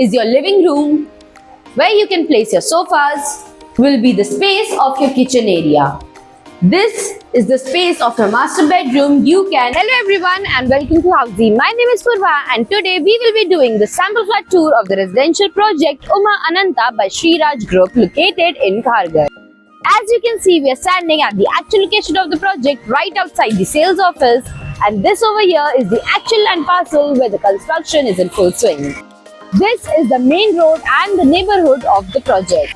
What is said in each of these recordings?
is your living room, where you can place your sofas, will be the space of your kitchen area. This is the space of your master bedroom. Hello everyone and welcome to Housey. My name is Purva and today we will be doing the sample flat tour of the residential project Uma Ananta by Sriraj Group located in Kharghar. As you can see, we are standing at the actual location of the project right outside the sales office, and this over here is the actual land parcel where the construction is in full swing. This is the main road and the neighborhood of the project.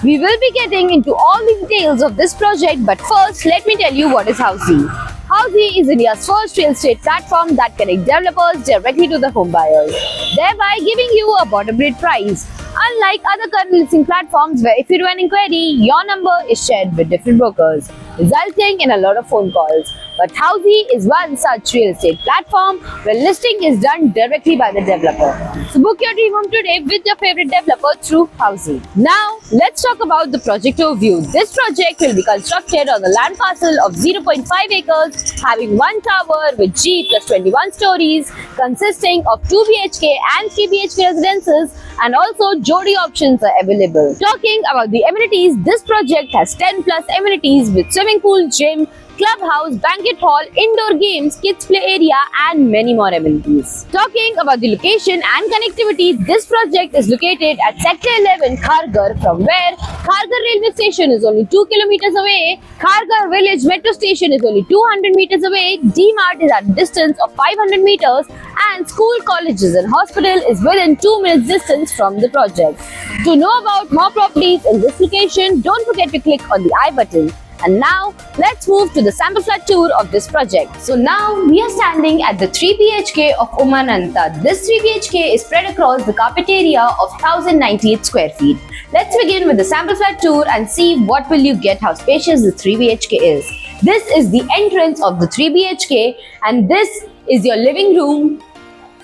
We will be getting into all the details of this project, but first let me tell you what is Housey. Housey is India's first real estate platform that connects developers directly to the home buyers, thereby giving you a bottom rate price. Unlike other current listing platforms where if you do an inquiry, your number is shared with different brokers, resulting in a lot of phone calls. But Housey is one such real estate platform where listing is done directly by the developer. So book your dream home today with your favorite developer through Housey. Now, let's talk about the project overview. This project will be constructed on the land parcel of 0.5 acres, having one tower with G plus 21 stories, consisting of 2 BHK and 3 BHK residences, and also Jodi options are available. Talking about the amenities, this project has 10 plus amenities with swimming pool, gym, clubhouse, banquet hall, indoor games, kids play area and many more amenities. Talking about the location and connectivity, this project is located at Sector 11 Kharghar, from where Kharghar railway station is only 2 kilometers away, Kharghar village metro station is only 200 meters away, D-Mart is at a distance of 500 meters and school, colleges and hospital is within 2 minutes distance from the project. To know about more properties in this location, don't forget to click on the I button. And now, let's move to the sample flat tour of this project. So now, we are standing at the 3 BHK of Uma Ananta. This 3 BHK is spread across the carpet area of 1098 square feet. Let's begin with the sample flat tour and see what will you get, how spacious the 3 BHK is. This is the entrance of the 3 BHK and this is your living room,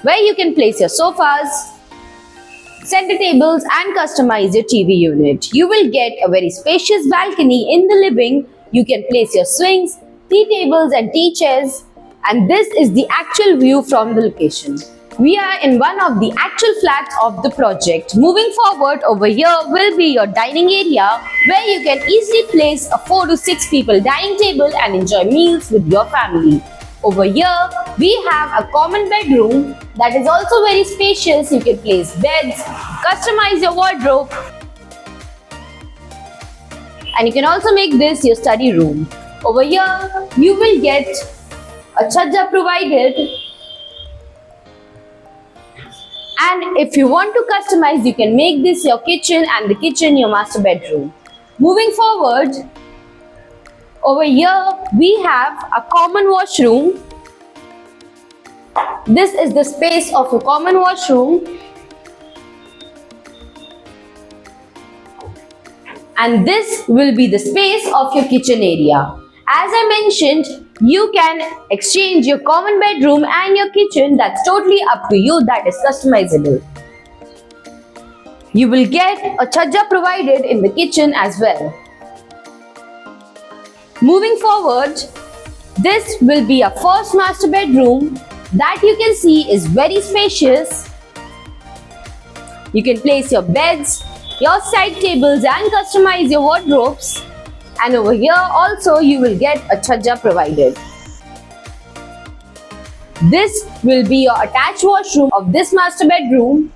where you can place your sofas, center tables and customize your TV unit. You will get a very spacious balcony in the living. You can place your swings, tea tables and tea chairs, and this is the actual view from the location. We are in one of the actual flats of the project. Moving forward, over here will be your dining area, where you can easily place a 4 to 6 people dining table and enjoy meals with your family. Over here, we have a common bedroom that is also very spacious. You can place beds, customize your wardrobe, and you can also make this your study room. Over here, you will get a chhajja provided, and if you want to customize, you can make this your kitchen and the kitchen your master bedroom. Moving forward, over here, we have a common washroom. This is the space of a common washroom. And this will be the space of your kitchen area. As I mentioned, you can exchange your common bedroom and your kitchen. That's totally up to you. That is customizable. You will get a chhajja provided in the kitchen as well. Moving forward, this will be a first master bedroom that you can see is very spacious. You can place your beds, your side tables and customize your wardrobes. And over here also you will get a chhajja provided. This will be your attached washroom of this master bedroom.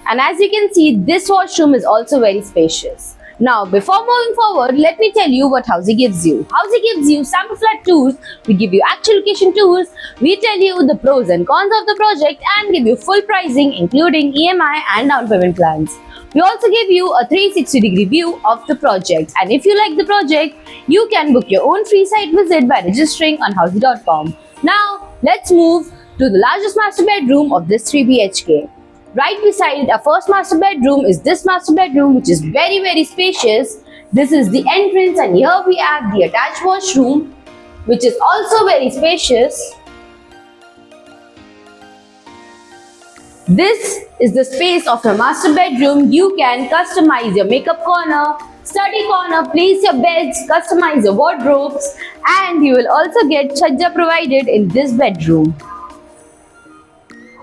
And as you can see, this washroom is also very spacious. Now, before moving forward, let me tell you what Housey gives you. Housey gives you sample flat tours, we give you actual location tours, we tell you the pros and cons of the project and give you full pricing including EMI and down payment plans. We also give you a 360-degree view of the project, and if you like the project, you can book your own free site visit by registering on housey.com. Now, let's move to the largest master bedroom of this 3 BHK. Right beside our first master bedroom is this master bedroom, which is very spacious. This is the entrance and here we have the attached washroom, which is also very spacious. This is the space of your master bedroom. You can customize your makeup corner, study corner, place your beds, customize your wardrobes, and you will also get chajja provided in this bedroom.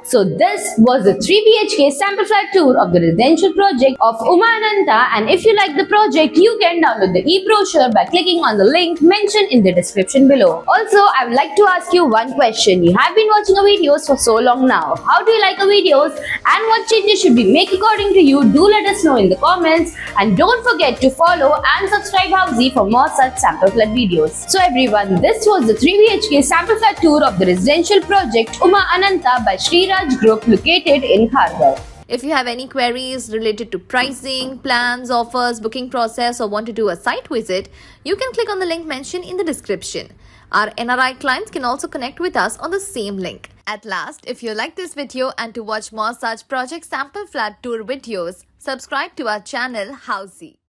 So this was the 3 BHK sample flat tour of the residential project of Umananta, and if you like the project, you can download the e-brochure by clicking on the link mentioned in the description below. Also, I would like to ask you one question. You have been watching our videos for so long now. How do you like our videos and what changes should we make according to you? Do let us know in the comments, and don't forget to follow and subscribe Housey for more such sample flat videos. So everyone, this was the 3 BHK sample flat tour of the residential project Uma Ananta by Sriraj Group located in Kharghar. If you have any queries related to pricing, plans, offers, booking process, or want to do a site visit, you can click on the link mentioned in the description. Our NRI clients can also connect with us on the same link. At last, if you like this video and to watch more such project sample flat tour videos, subscribe to our channel Housey.